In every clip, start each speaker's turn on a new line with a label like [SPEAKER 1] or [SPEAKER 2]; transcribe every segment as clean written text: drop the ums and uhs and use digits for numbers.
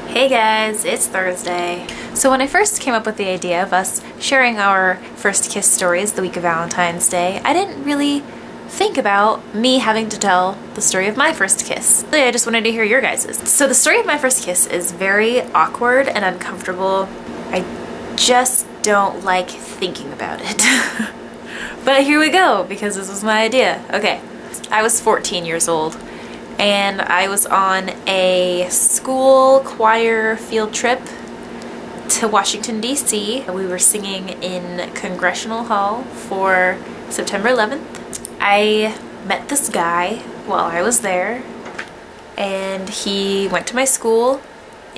[SPEAKER 1] Hey guys, it's Thursday. So when I first came up with the idea of us sharing our first kiss stories the week of Valentine's Day, I didn't really think about me having to tell the story of my first kiss. Really, I just wanted to hear your guys's. So the story of my first kiss is very awkward and uncomfortable. I just don't like thinking about it. But here we go, because this was my idea. Okay, I was 14 years old. And I was on a school choir field trip to Washington, D.C. We were singing in Congressional Hall for September 11th. I met this guy while I was there, and he went to my school,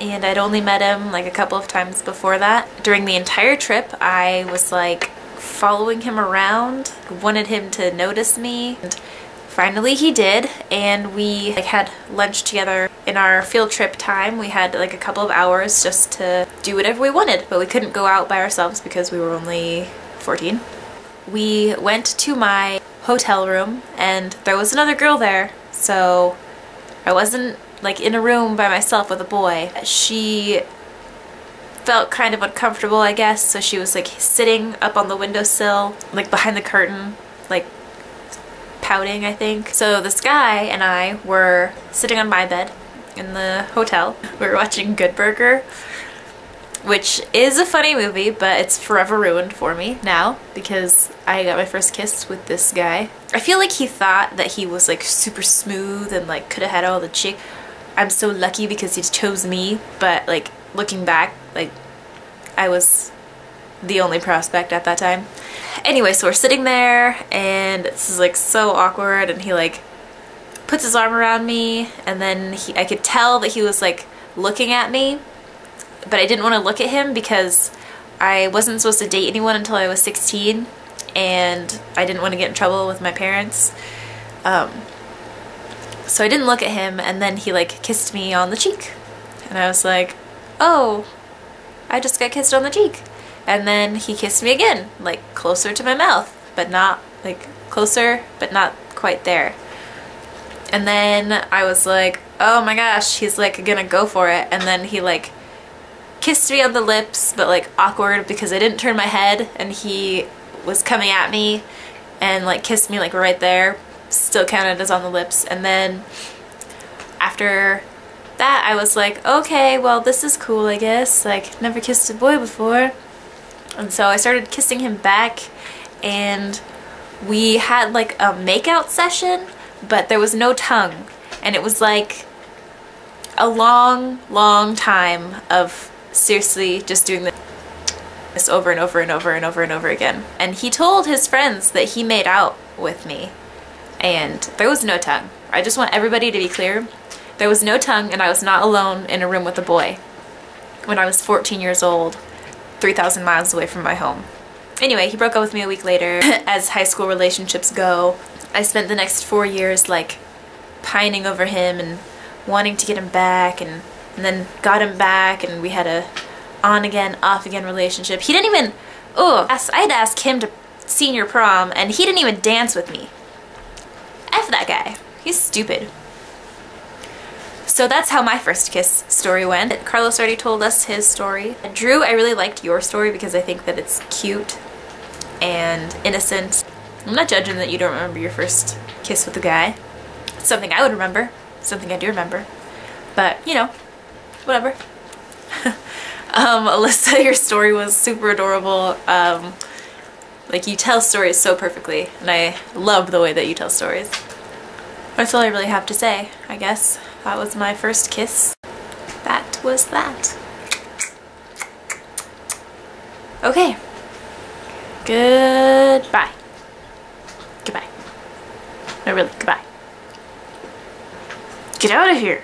[SPEAKER 1] and I'd only met him like a couple of times before that. During the entire trip, I was like following him around, wanted him to notice me. And finally he did, and we had lunch together. In our field trip time, we had like a couple of hours just to do whatever we wanted, but we couldn't go out by ourselves because we were only 14. We went to my hotel room and there was another girl there, so I wasn't like in a room by myself with a boy. She felt kind of uncomfortable, I guess, so she was like sitting up on the windowsill, like behind the curtain, like pouting, I think. So this guy and I were sitting on my bed in the hotel. We were watching Good Burger, which is a funny movie, but it's forever ruined for me now because I got my first kiss with this guy. I feel like he thought that he was like super smooth and like could have had all the chick. I'm so lucky because he chose me, but like looking back, like I was the only prospect at that time. Anyway, so we're sitting there and this is like so awkward, and he like puts his arm around me, and then I could tell that he was like looking at me, but I didn't want to look at him because I wasn't supposed to date anyone until I was 16, and I didn't want to get in trouble with my parents. So I didn't look at him, and then he like kissed me on the cheek, and I was like, oh, I just got kissed on the cheek. And then he kissed me again, like closer to my mouth, but not like closer, but not quite there. And then I was like, oh my gosh, he's like gonna go for it. And then he like kissed me on the lips, but like awkward because I didn't turn my head, and he was coming at me and like kissed me like right there, still counted as on the lips. And then after that I was like, okay, well this is cool, I guess, like never kissed a boy before. And so I started kissing him back, and we had like a makeout session, but there was no tongue, and it was like a long time of seriously just doing this over and over and over and over and over again. And he told his friends that he made out with me, and there was no tongue. I just want everybody to be clear. There was no tongue, and I was not alone in a room with a boy when I was 14 years old. 3,000 miles away from my home. Anyway, he broke up with me a week later. As high school relationships go, I spent the next 4 years like pining over him and wanting to get him back, and then got him back, and we had a on again, off again relationship. He didn't even, I had to ask him to senior prom, and he didn't even dance with me. F that guy. He's stupid. So that's how my first kiss story went. Carlos already told us his story. Drew, I really liked your story because I think that it's cute and innocent. I'm not judging that you don't remember your first kiss with a guy. It's something I would remember. Something I do remember. But, you know, whatever. Alyssa, your story was super adorable. Like, you tell stories so perfectly, and I love the way that you tell stories. That's all I really have to say, I guess. That was my first kiss. That was that. Okay. Goodbye. Goodbye. No, really, goodbye. Get out of here.